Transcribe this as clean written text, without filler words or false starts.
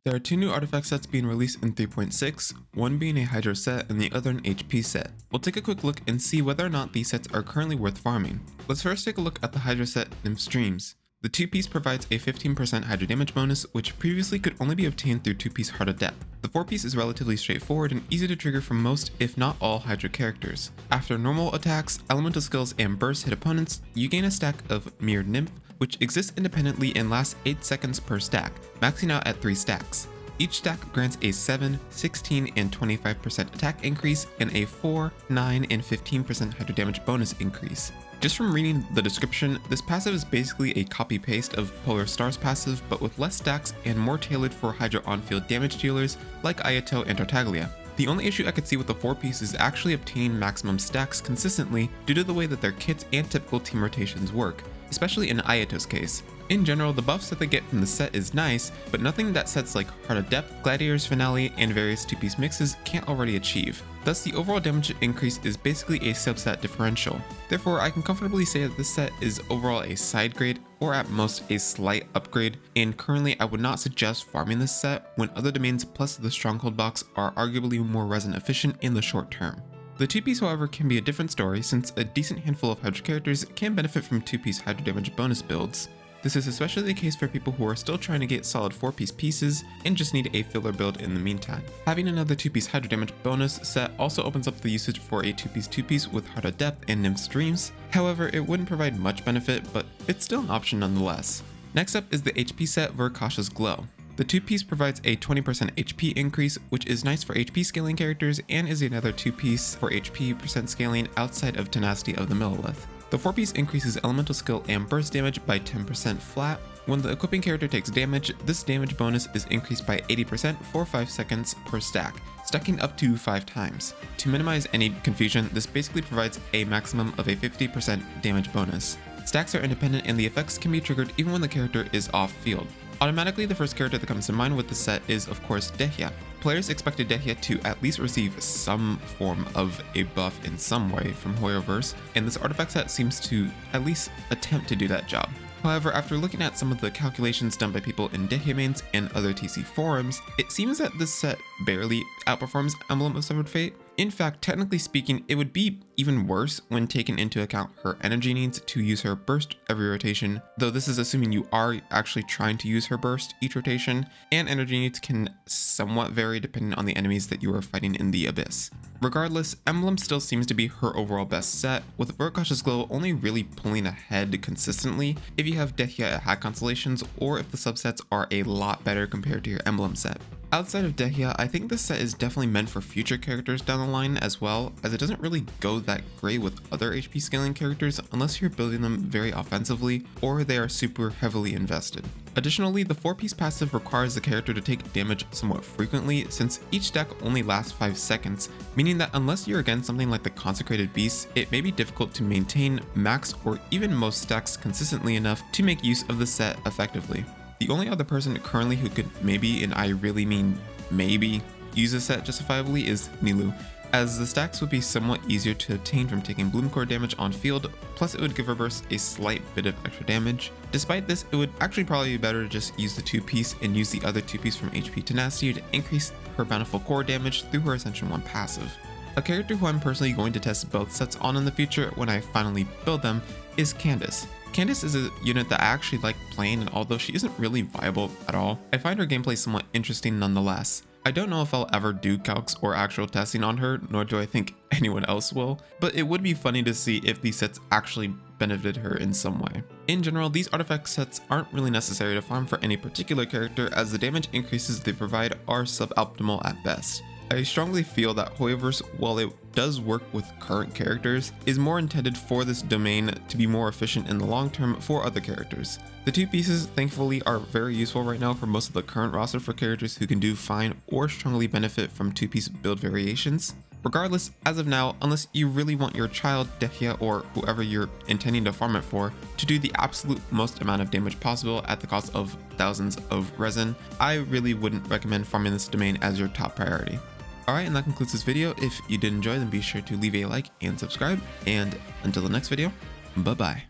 There are two new artifact sets being released in 3.6, one being a Hydra set and the other an HP set. We'll take a quick look and see whether or not these sets are currently worth farming. Let's first take a look at the Hydra set Nymph Streams. The 2-piece provides a 15% Hydra damage bonus, which previously could only be obtained through 2-piece Heart of Depth. The 4-piece is relatively straightforward and easy to trigger for most, if not all, Hydra characters. After normal attacks, elemental skills, and bursts hit opponents, you gain a stack of Mirrored Nymph, which exists independently and lasts 8 seconds per stack, maxing out at 3 stacks. Each stack grants a 7, 16, and 25% attack increase, and a 4, 9, and 15% Hydra damage bonus increase. Just from reading the description, this passive is basically a copy-paste of Polar Star's passive, but with less stacks and more tailored for Hydra on-field damage dealers like Ayato and Tartaglia. The only issue I could see with the 4-piece is actually obtaining maximum stacks consistently due to the way that their kits and typical team rotations work, especially in Ayato's case. In general, the buffs that they get from the set is nice, but nothing that sets like Heart of Depth, Gladiator's Finale, and various 2-piece mixes can't already achieve. Thus, the overall damage increase is basically a subset differential. Therefore, I can comfortably say that this set is overall a side grade, or at most a slight upgrade, and currently I would not suggest farming this set when other domains plus the Stronghold box are arguably more resin efficient in the short term. The 2-piece, however, can be a different story since a decent handful of Hydra characters can benefit from 2-piece Hydra damage bonus builds. This is especially the case for people who are still trying to get solid 4-piece pieces and just need a filler build in the meantime. Having another 2-piece Hydra damage bonus set also opens up the usage for a 2-piece with Heart of Depth and Nymph Streams. However, it wouldn't provide much benefit, but it's still an option nonetheless. Next up is the HP set Vourukasha's Glow. The 2-piece provides a 20% HP increase, which is nice for HP scaling characters and is another 2-piece for HP percent scaling outside of Tenacity of the Millilith. The 4-piece increases elemental skill and burst damage by 10% flat. When the equipping character takes damage, this damage bonus is increased by 80% for 5 seconds per stack, stacking up to 5 times. To minimize any confusion, this basically provides a maximum of a 50% damage bonus. Stacks are independent and the effects can be triggered even when the character is off-field. Automatically, the first character that comes to mind with the set is of course Dehya. Players expected Dehya to at least receive some form of a buff in some way from Hoyoverse, and this artifact set seems to at least attempt to do that job. However, after looking at some of the calculations done by people in Dehya mains and other TC forums, it seems that this set barely outperforms Emblem of Severed Fate. In fact, technically speaking, it would be even worse when taken into account her energy needs to use her burst every rotation, though this is assuming you are actually trying to use her burst each rotation, and energy needs can somewhat vary depending on the enemies that you are fighting in the Abyss. Regardless, Emblem still seems to be her overall best set, with Vourukasha's Glow only really pulling ahead consistently if you have Dehya at high constellations or if the subsets are a lot better compared to your Emblem set. Outside of Dehya, I think this set is definitely meant for future characters down the line as well, as it doesn't really go that great with other HP scaling characters unless you're building them very offensively or they are super heavily invested. Additionally, the 4-piece passive requires the character to take damage somewhat frequently since each stack only lasts 5 seconds, meaning that unless you're against something like the Consecrated Beasts, it may be difficult to maintain max or even most stacks consistently enough to make use of the set effectively. The only other person currently who could maybe, and I really mean maybe, use this set justifiably is Nilou, as the stacks would be somewhat easier to obtain from taking Bloom Core damage on field, plus it would give her burst a slight bit of extra damage. Despite this, it would actually probably be better to just use the 2-piece and use the other 2-piece from HP Tenacity to increase her Bountiful Core damage through her Ascension 1 passive. A character who I'm personally going to test both sets on in the future when I finally build them is Candace. Candace is a unit that I actually like playing, and although she isn't really viable at all, I find her gameplay somewhat interesting nonetheless. I don't know if I'll ever do calcs or actual testing on her, nor do I think anyone else will, but it would be funny to see if these sets actually benefited her in some way. In general, these artifact sets aren't really necessary to farm for any particular character, as the damage increases they provide are suboptimal at best. I strongly feel that Hoyoverse, while it does work with current characters, is more intended for this domain to be more efficient in the long term for other characters. The 2-pieces, thankfully, are very useful right now for most of the current roster for characters who can do fine or strongly benefit from 2-piece build variations. Regardless, as of now, unless you really want your child, Dehya, or whoever you're intending to farm it for, to do the absolute most amount of damage possible at the cost of thousands of resin, I really wouldn't recommend farming this domain as your top priority. Alright, and that concludes this video. If you did enjoy, then be sure to leave a like and subscribe, and until the next video, bye bye.